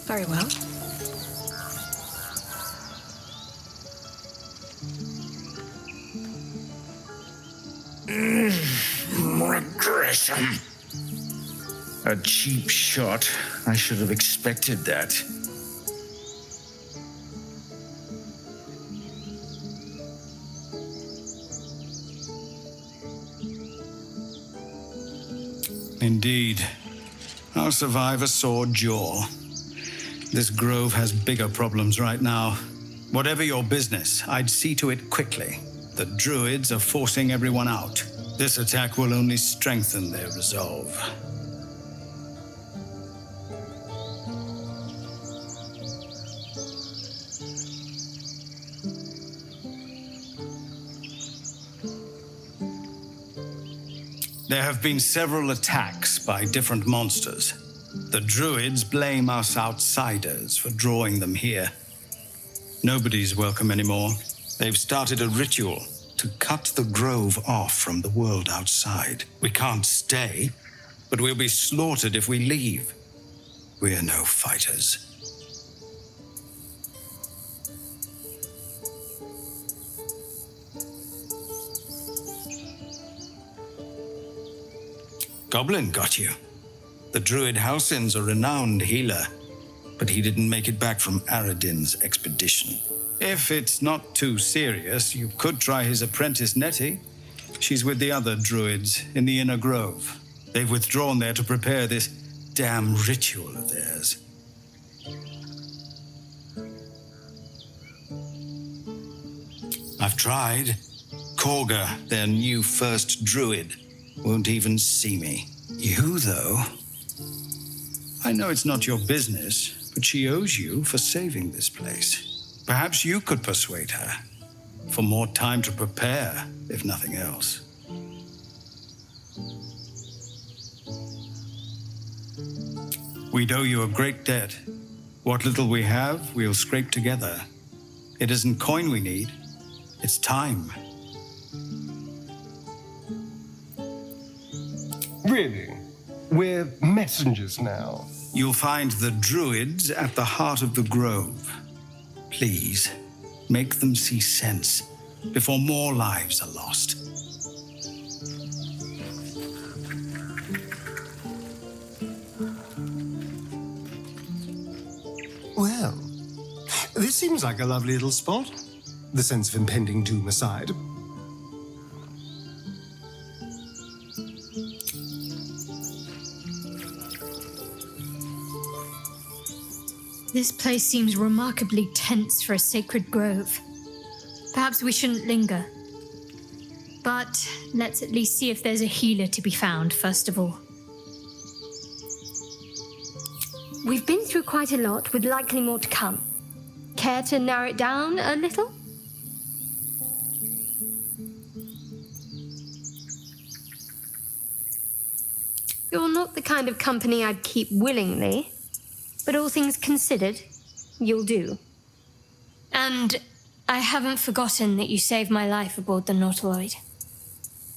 Very well. Regression. A cheap shot. I should have expected that. Indeed. I'll survive a sore jaw. This grove has bigger problems right now. Whatever your business, I'd see to it quickly. The Druids are forcing everyone out. This attack will only strengthen their resolve. There have been several attacks by different monsters. The Druids blame us outsiders for drawing them here. Nobody's welcome anymore. They've started a ritual to cut the grove off from the world outside. We can't stay, but we'll be slaughtered if we leave. We're no fighters. Goblin got you. The Druid Halsin's a renowned healer, but he didn't make it back from Aradin's expedition. If it's not too serious, you could try his apprentice Nettie. She's with the other Druids in the Inner Grove. They've withdrawn there to prepare this damn ritual of theirs. I've tried. Korga, their new first Druid, won't even see me. You, though... I know it's not your business, but she owes you for saving this place. Perhaps you could persuade her. For more time to prepare, if nothing else. We'd owe you a great debt. What little we have, we'll scrape together. It isn't coin we need, it's time. Really? We're messengers now. You'll find the Druids at the heart of the grove. Please, make them see sense before more lives are lost. Well, this seems like a lovely little spot. The sense of impending doom aside. This place seems remarkably tense for a sacred grove. Perhaps we shouldn't linger. But let's at least see if there's a healer to be found, first of all. We've been through quite a lot, with likely more to come. Care to narrow it down a little? You're not the kind of company I'd keep willingly. But all things considered, you'll do. And I haven't forgotten that you saved my life aboard the Nautiloid.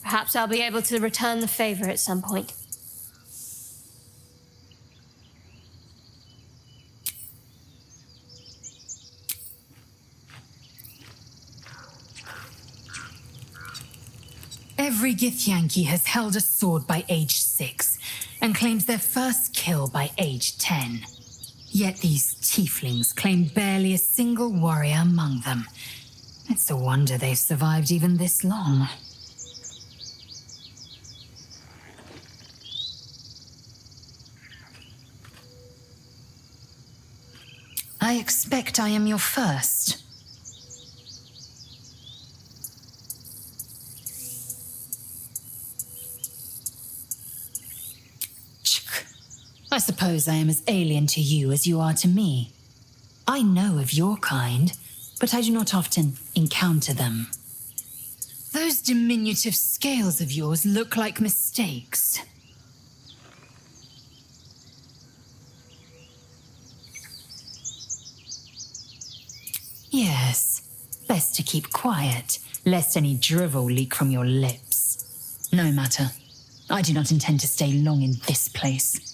Perhaps I'll be able to return the favor at some point. Every Githyanki has held a sword by age 6 and claims their first kill by age 10. Yet these tieflings claim barely a single warrior among them. It's a wonder they've survived even this long. I expect I am your first. I suppose I am as alien to you as you are to me. I know of your kind, but I do not often encounter them. Those diminutive scales of yours look like mistakes. Yes, best to keep quiet, lest any drivel leak from your lips. No matter. I do not intend to stay long in this place.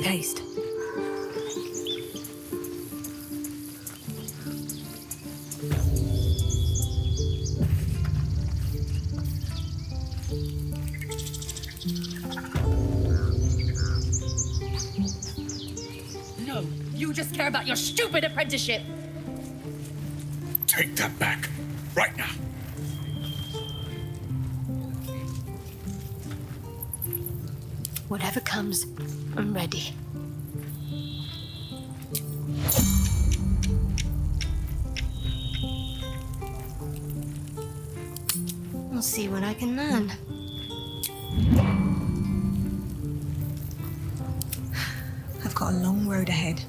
taste. No, you just care about your stupid apprenticeship. Take that back. Right now. Whatever comes, I'm ready. We'll see what I can learn. I've got a long road ahead.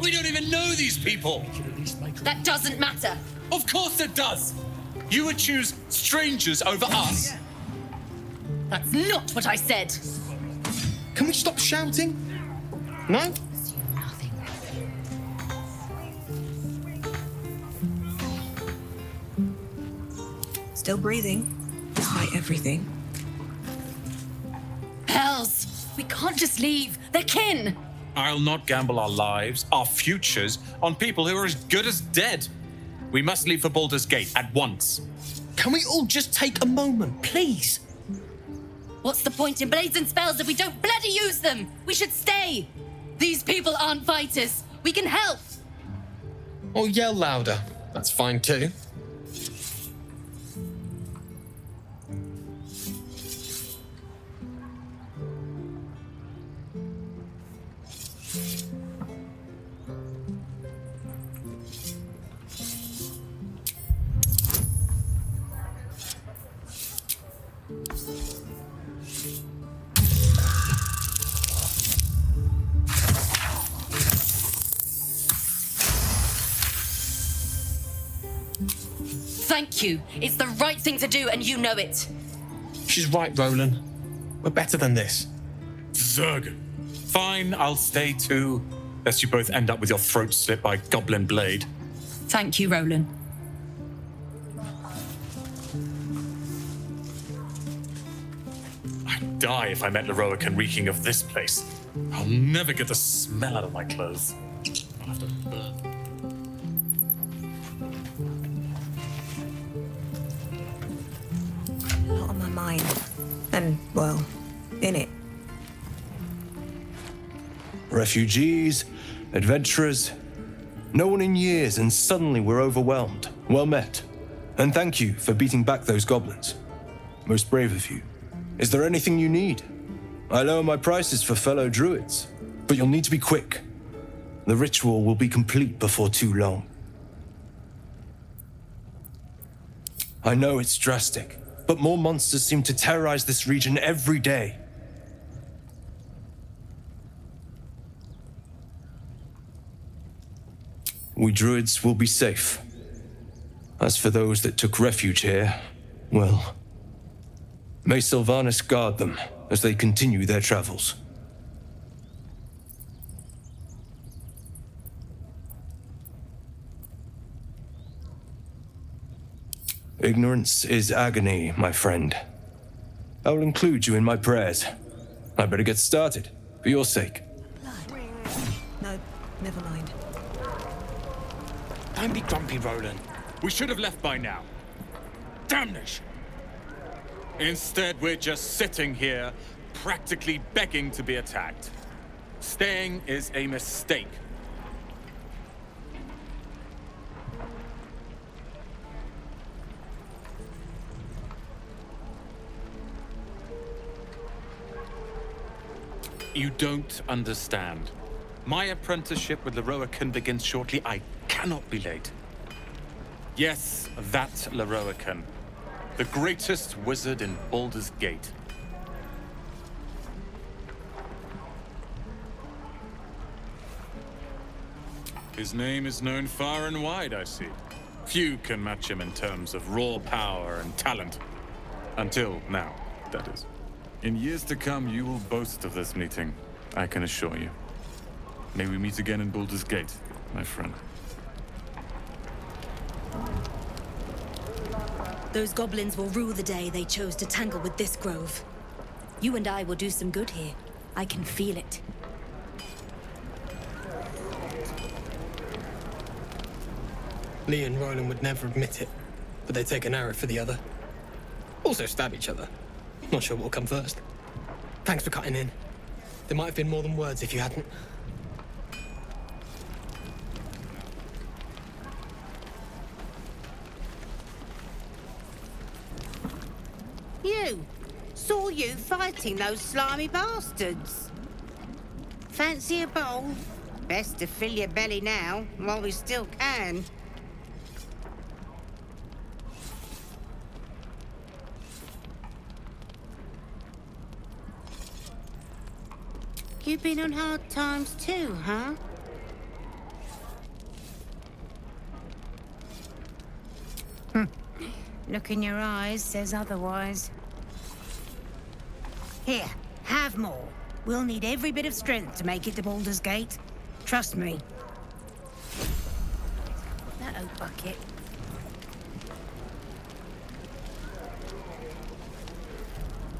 We don't even know these people. That doesn't matter. Of course it does. You would choose strangers over us. That's not what I said. Can we stop shouting? No? Still breathing, despite everything. Hells! We can't just leave. They're kin. I'll not gamble our lives, our futures, on people who are as good as dead. We must leave for Baldur's Gate at once. Can we all just take a moment, please? What's the point in blades and spells if we don't bloody use them? We should stay. These people aren't fighters. We can help. Or yell louder. That's fine too. Thank you. It's the right thing to do, and you know it. She's right, Roland. We're better than this. Zerg. Fine, I'll stay too. Lest you both end up with your throats slit by goblin blade. Thank you, Roland. I'd die if I met Leroican reeking of this place. I'll never get the smell out of my clothes. I'll have to burn. A lot on my mind. And, well, in it. Refugees, adventurers, no one in years, and suddenly we're overwhelmed. Well met. And thank you for beating back those goblins. Most brave of you. Is there anything you need? I lower my prices for fellow druids, but you'll need to be quick. The ritual will be complete before too long. I know it's drastic, but more monsters seem to terrorize this region every day. We druids will be safe. As for those that took refuge here, well, may Sylvanas guard them as they continue their travels. Ignorance is agony, my friend. I will include you in my prayers. I better get started, for your sake. Blood. No, never mind. Don't be grumpy, Roland. We should have left by now. Damnation! Instead, we're just sitting here, practically begging to be attacked. Staying is a mistake. You don't understand. My apprenticeship with Leroican begins shortly. I cannot be late. Yes, that Leroican. The greatest wizard in Baldur's Gate. His name is known far and wide, I see. Few can match him in terms of raw power and talent. Until now, that is. In years to come, you will boast of this meeting, I can assure you. May we meet again in Baldur's Gate, my friend. Those goblins will rue the day they chose to tangle with this grove. You and I will do some good here. I can feel it. Lee and Roland would never admit it, but they'd take an arrow for the other. Also stab each other. Not sure what'll come first. Thanks for cutting in. There might have been more than words if you hadn't. You! Saw you fighting those slimy bastards. Fancy a bowl? Best to fill your belly now, while we still can. You've been on hard times too, huh? Look in your eyes says otherwise. Here, have more. We'll need every bit of strength to make it to Baldur's Gate. Trust me. That old bucket.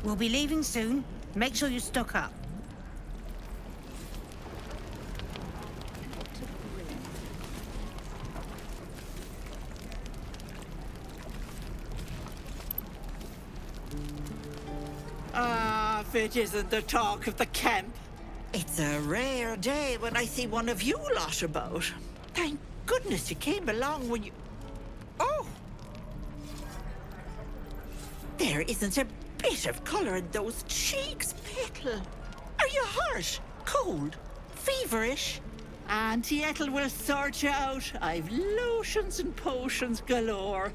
We'll be leaving soon. Make sure you stock up. It isn't the talk of the camp. It's a rare day when I see one of you lot about. Thank goodness you came along when you... Oh! There isn't a bit of colour in those cheeks, Petal. Are you hurt? Cold? Feverish? Auntie Ethel will sort you out. I've lotions and potions galore.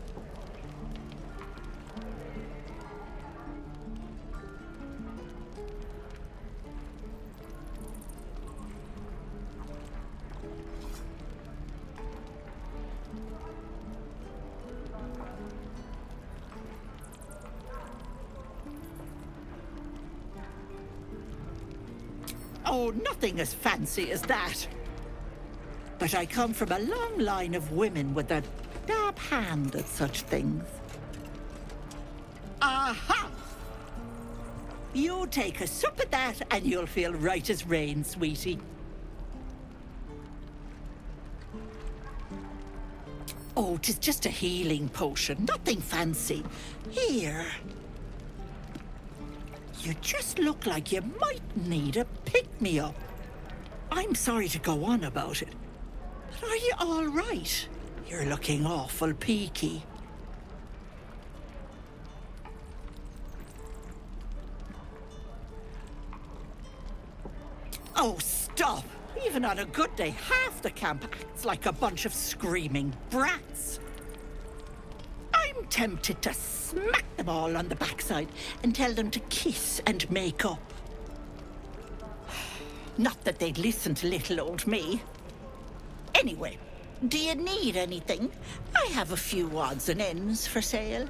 Oh, nothing as fancy as that. But I come from a long line of women with a dab hand at such things. Aha! You take a sup at that and you'll feel right as rain, sweetie. Oh, 'tis just a healing potion, nothing fancy. Here. You just look like you might need a pick-me-up. I'm sorry to go on about it, but are you all right? You're looking awful peaky. Oh, stop! Even on a good day, half the camp acts like a bunch of screaming brats. I'm tempted to smack them all on the backside and tell them to kiss and make up. Not that they'd listen to little old me. Anyway, do you need anything? I have a few odds and ends for sale.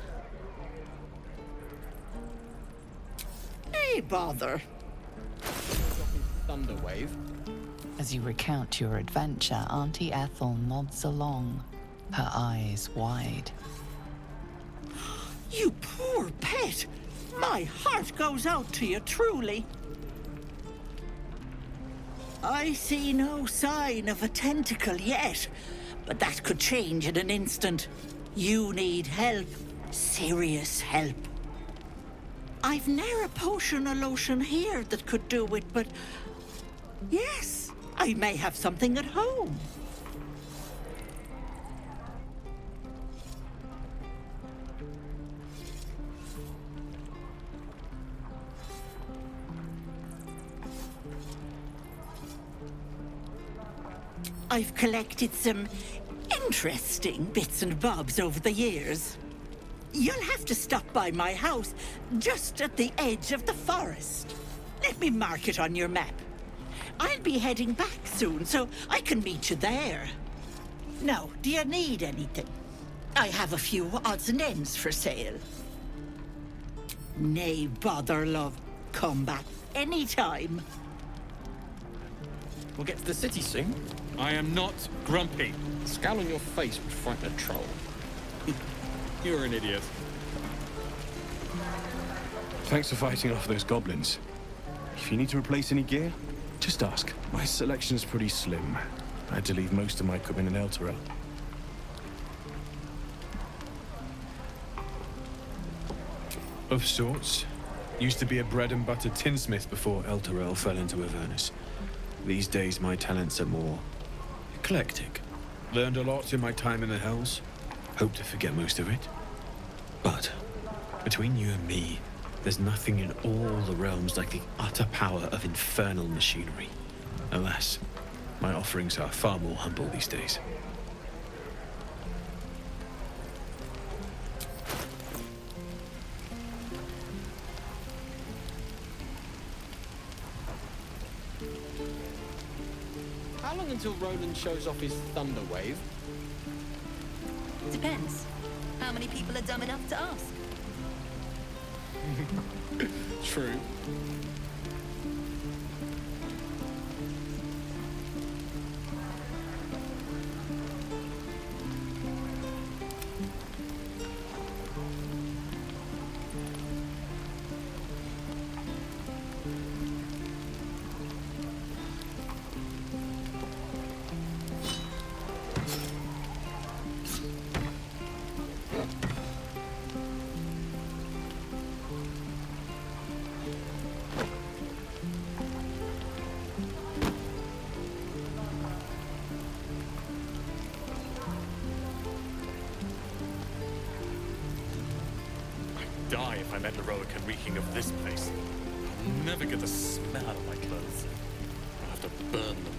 Hey, bother. Thunderwave. As you recount your adventure, Auntie Ethel nods along, her eyes wide. You poor pet! My heart goes out to you, truly. I see no sign of a tentacle yet, but that could change in an instant. You need help. Serious help. I've ne'er a potion or lotion here that could do it, but... yes, I may have something at home. I've collected some interesting bits and bobs over the years. You'll have to stop by my house, just at the edge of the forest. Let me mark it on your map. I'll be heading back soon, so I can meet you there. Now, do you need anything? I have a few odds and ends for sale. Nay, bother, love. Come back anytime. We'll get to the city soon. I am not grumpy. Scowl on your face would frighten a troll. You're an idiot. Thanks for fighting off those goblins. If you need to replace any gear, just ask. My selection's pretty slim. I had to leave most of my equipment in Elturel. Of sorts. Used to be a bread and butter tinsmith before Elturel fell into Avernus. These days my talents are more eclectic. Learned a lot in my time in the Hells. Hope to forget most of it. But between you and me, there's nothing in all the realms like the utter power of infernal machinery. Alas, my offerings are far more humble these days. How long until Roland shows off his thunder wave? Depends. How many people are dumb enough to ask? True. Die if I met Laroican reeking of this place. I'll never get the smell out of my clothes. I'll have to burn them.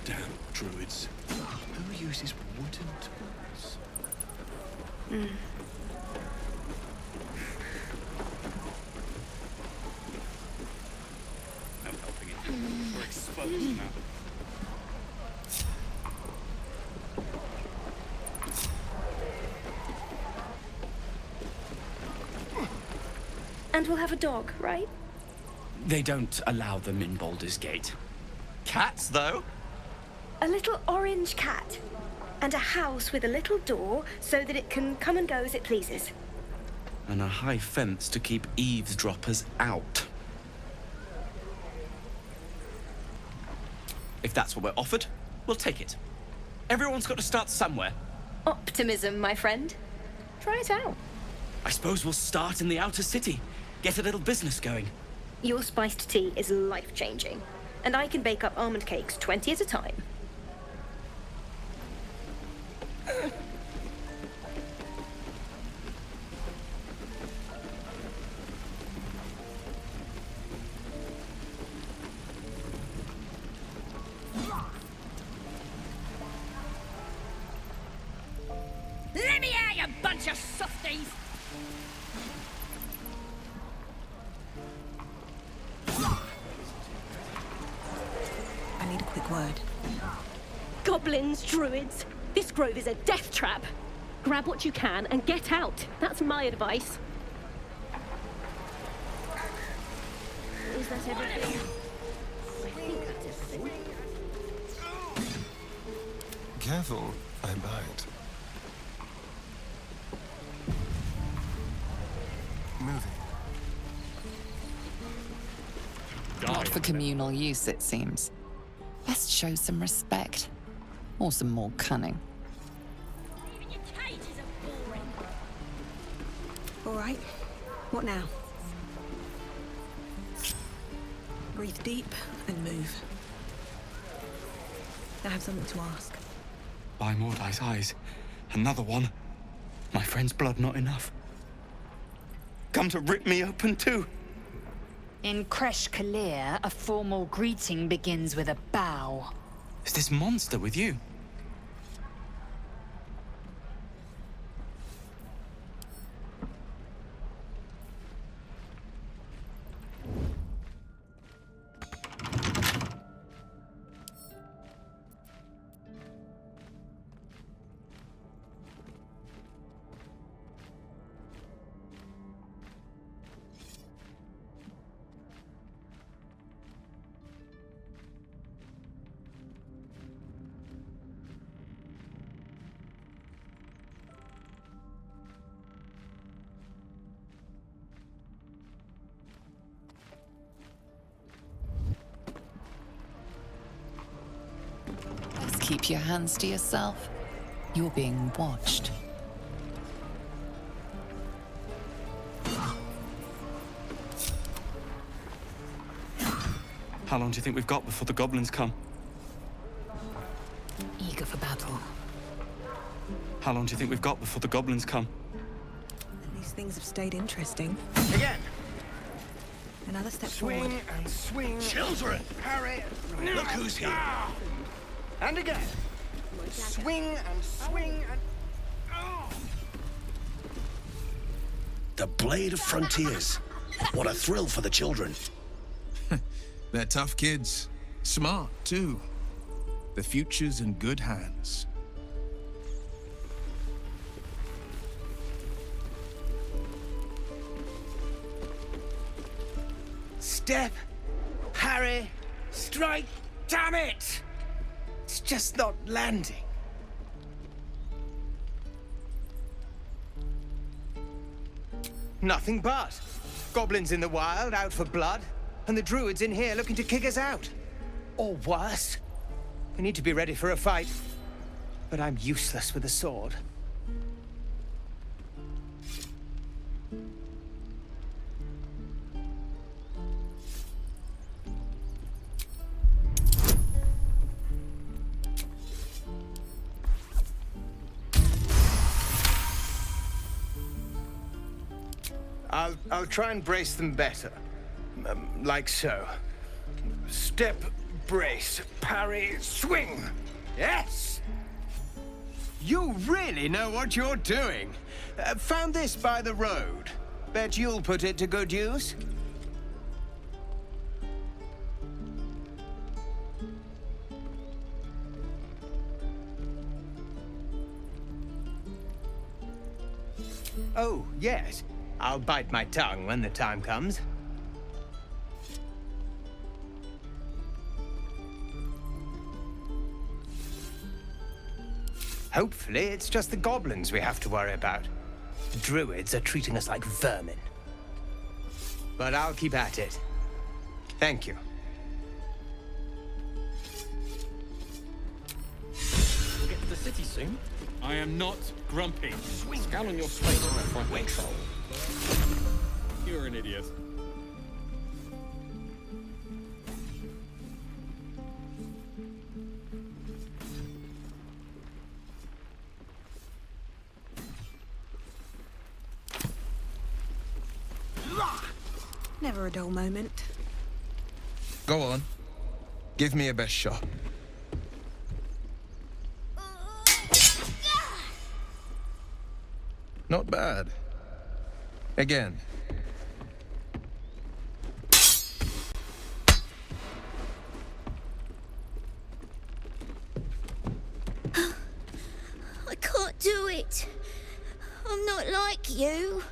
Damn druids. Who uses wooden tools? I'm helping it. We're exposed now. And we'll have a dog, right? They don't allow them in Baldur's Gate. Cats, though? A little orange cat. And a house with a little door so that it can come and go as it pleases. And a high fence to keep eavesdroppers out. If that's what we're offered, we'll take it. Everyone's got to start somewhere. Optimism, my friend. Try it out. I suppose we'll start in the outer city. Get a little business going. Your spiced tea is life-changing. And I can bake up almond cakes 20 at a time. Let me out, you bunch of softies! I need a quick word. Goblins, druids. This grove is a death trap. Grab what you can and get out. That's my advice. Is that everything? I think that's everything. Careful, I bite. Moving. Not for communal use, it seems. Best show some respect. Or some more cunning. All right. What now? Breathe deep and move. I have something to ask. By Mordai's eyes, another one. My friend's blood not enough. Come to rip me open too. In Kresh Kalir, a formal greeting begins with a bow. Is this monster with you? Keep your hands to yourself. You're being watched. How long do you think we've got before the goblins come? Eager for battle. How long do you think we've got before the goblins come? These things have stayed interesting. Again. Another step Swing forward. and swing. Children! Parry. Look who's here. And again. Swing and swing and... The Blade of Frontiers. What a thrill for the children. They're tough kids. Smart, too. The future's in good hands. Step, parry, strike. Damn it! It's just not landing. Nothing but. Goblins in the wild, out for blood, and the Druids in here looking to kick us out. Or worse. We need to be ready for a fight. But I'm useless with a sword. I'll try and brace them better. Like so. Step, brace, parry, swing. Yes! You really know what you're doing. Found this by the road. Bet you'll put it to good use. Oh, yes. I'll bite my tongue when the time comes. Hopefully, it's just the goblins we have to worry about. The Druids are treating us like vermin. But I'll keep at it. Thank you. Get to the city soon. I am not grumpy. Scowl on your face, my front troll. You're an idiot. Never a dull moment. Go on. Give me your best shot. Not bad. Again. I can't do it. I'm not like you.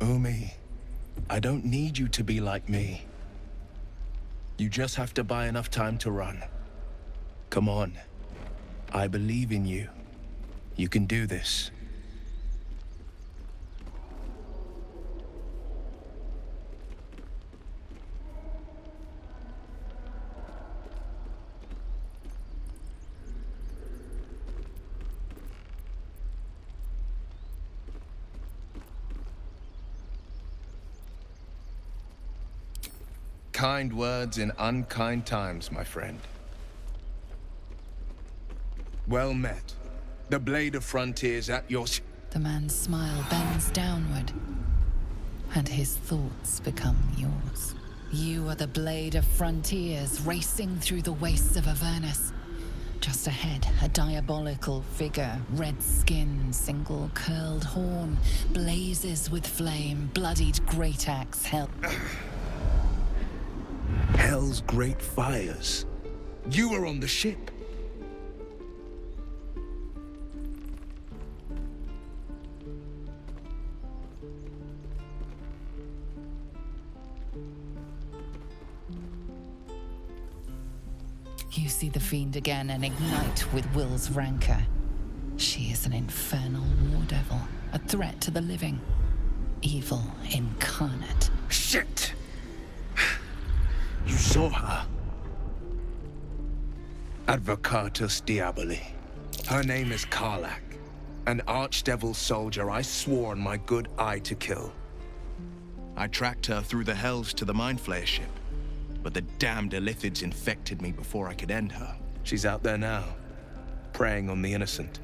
Umi, I don't need you to be like me. You just have to buy enough time to run. Come on. I believe in you. You can do this. Kind words in unkind times, my friend. Well met. The Blade of Frontiers at your... The man's smile bends downward. and his thoughts become yours. You are the blade of frontiers racing through the wastes of Avernus. Just ahead, a diabolical figure, red skin, single curled horn, blazes with flame, bloodied great axe held. Hell's great fires. You were on the ship. You see the fiend again and ignite with Will's rancor. She is an infernal war devil, a threat to the living. Evil incarnate. Shit! You saw her. Advocatus Diaboli. Her name is Karlach, an archdevil soldier I swore on my good eye to kill. I tracked her through the hells to the Mind Flayer ship, but the damned Illithids infected me before I could end her. She's out there now, preying on the innocent.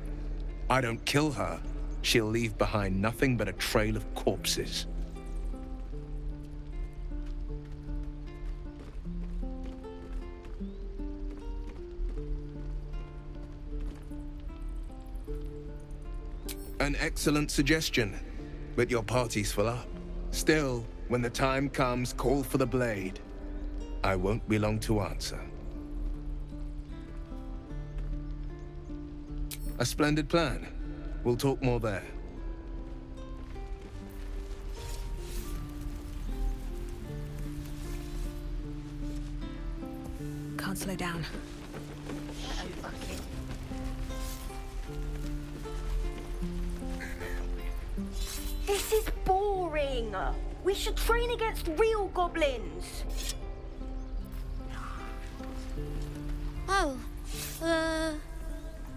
I don't kill her, she'll leave behind nothing but a trail of corpses. An excellent suggestion, but your party's full up. Still, when the time comes, call for the blade. I won't be long to answer. A splendid plan. We'll talk more there. Can't slow down. This is boring. We should train against real goblins. Oh,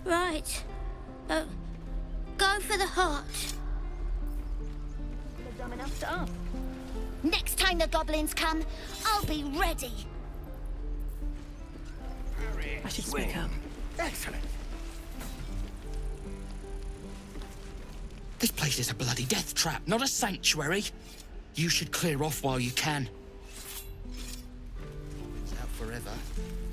right. Go for the heart. They're dumb enough to ask. Next time the goblins come, I'll be ready. I should speak up. Excellent. This place is a bloody death trap, not a sanctuary. You should clear off while you can. It's out forever.